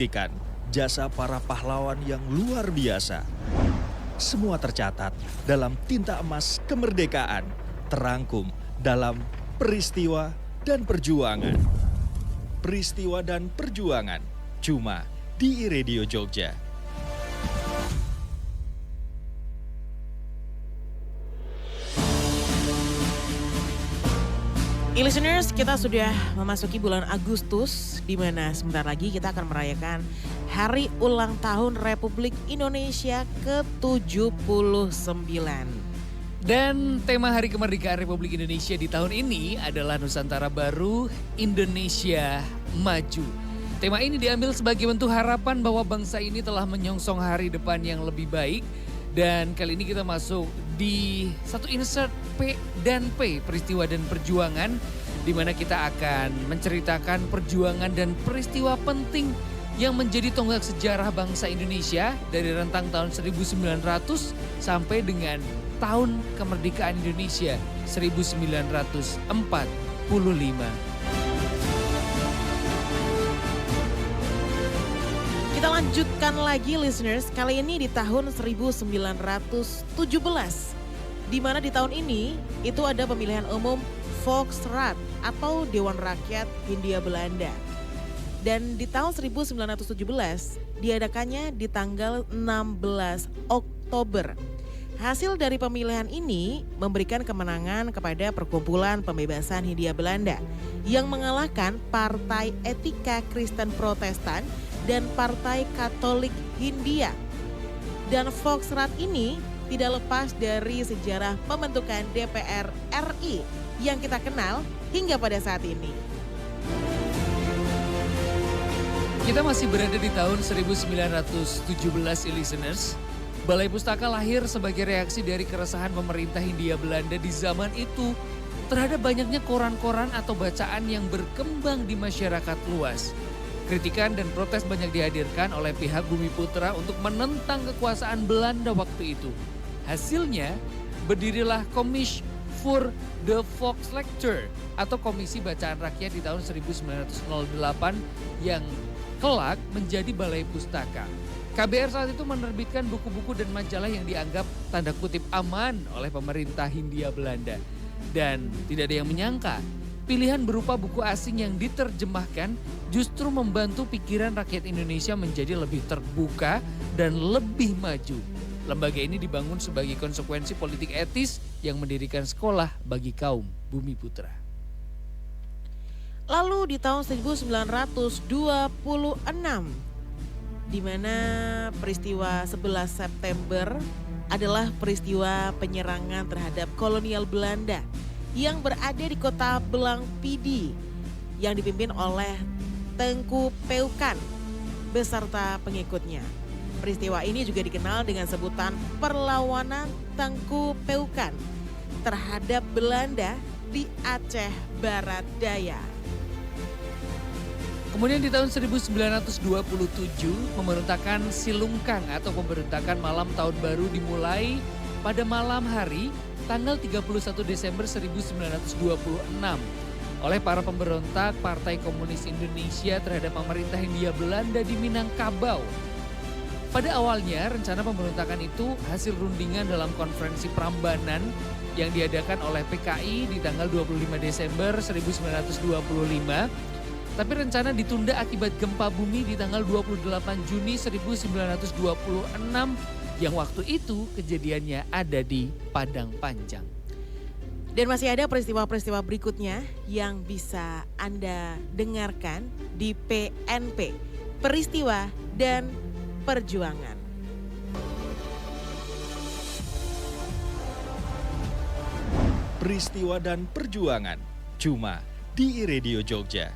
Ikan jasa para pahlawan yang luar biasa. Semua tercatat dalam tinta emas kemerdekaan, terangkum dalam peristiwa dan perjuangan. Peristiwa dan perjuangan cuma di Radio Jogja. Listeners, kita sudah memasuki bulan Agustus, di mana sebentar lagi kita akan merayakan Hari Ulang Tahun Republik Indonesia ke-79. Dan tema Hari Kemerdekaan Republik Indonesia di tahun ini adalah Nusantara Baru, Indonesia Maju. Tema ini diambil sebagai bentuk harapan bahwa bangsa ini telah menyongsong hari depan yang lebih baik. Dan kali ini kita masuk di satu insert P dan P, peristiwa dan perjuangan, di mana kita akan menceritakan perjuangan dan peristiwa penting yang menjadi tonggak sejarah bangsa Indonesia dari rentang tahun 1900 sampai dengan tahun kemerdekaan Indonesia 1945. Kita lanjutkan lagi listeners, kali ini di tahun 1917. Di mana di tahun ini itu ada pemilihan umum Volksraad atau Dewan Rakyat Hindia Belanda. Dan di tahun 1917 diadakannya di tanggal 16 Oktober. Hasil dari pemilihan ini memberikan kemenangan kepada Perkumpulan Pembebasan Hindia Belanda yang mengalahkan Partai Etika Kristen Protestan dan Partai Katolik Hindia. Dan Volksraad ini tidak lepas dari sejarah pembentukan DPR RI yang kita kenal hingga pada saat ini. Kita masih berada di tahun 1917 listeners. Balai Pustaka lahir sebagai reaksi dari keresahan pemerintah Hindia Belanda di zaman itu terhadap banyaknya koran-koran atau bacaan yang berkembang di masyarakat luas. Kritikan dan protes banyak dihadirkan oleh pihak Bumi Putra untuk menentang kekuasaan Belanda waktu itu. Hasilnya, berdirilah Commisie voor de Volkslectuur atau Komisi Bacaan Rakyat di tahun 1908 yang kelak menjadi Balai Pustaka. KBR saat itu menerbitkan buku-buku dan majalah yang dianggap tanda kutip aman oleh pemerintah Hindia Belanda. Dan tidak ada yang menyangka, pilihan berupa buku asing yang diterjemahkan justru membantu pikiran rakyat Indonesia menjadi lebih terbuka dan lebih maju. Lembaga ini dibangun sebagai konsekuensi politik etis yang mendirikan sekolah bagi kaum Bumi Putra. Lalu di tahun 1926, di mana peristiwa 11 September adalah peristiwa penyerangan terhadap kolonial Belanda yang berada di kota Belangpidi yang dipimpin oleh Tengku Peukan beserta pengikutnya. Peristiwa ini juga dikenal dengan sebutan perlawanan Tengku Peukan terhadap Belanda di Aceh Barat Daya. Kemudian di tahun 1927 pemberontakan Silungkang atau pemberontakan malam tahun baru dimulai pada malam hari tanggal 31 Desember 1926 oleh para pemberontak Partai Komunis Indonesia terhadap pemerintah Hindia Belanda di Minangkabau. Pada awalnya rencana pemberontakan itu hasil rundingan dalam konferensi Prambanan yang diadakan oleh PKI di tanggal 25 Desember 1925. Tapi rencana ditunda akibat gempa bumi di tanggal 28 Juni 1926 yang waktu itu kejadiannya ada di Padang Panjang. Dan masih ada peristiwa-peristiwa berikutnya yang bisa Anda dengarkan di PNP, Peristiwa dan Perjuangan. Peristiwa dan perjuangan cuma di Radio Jogja.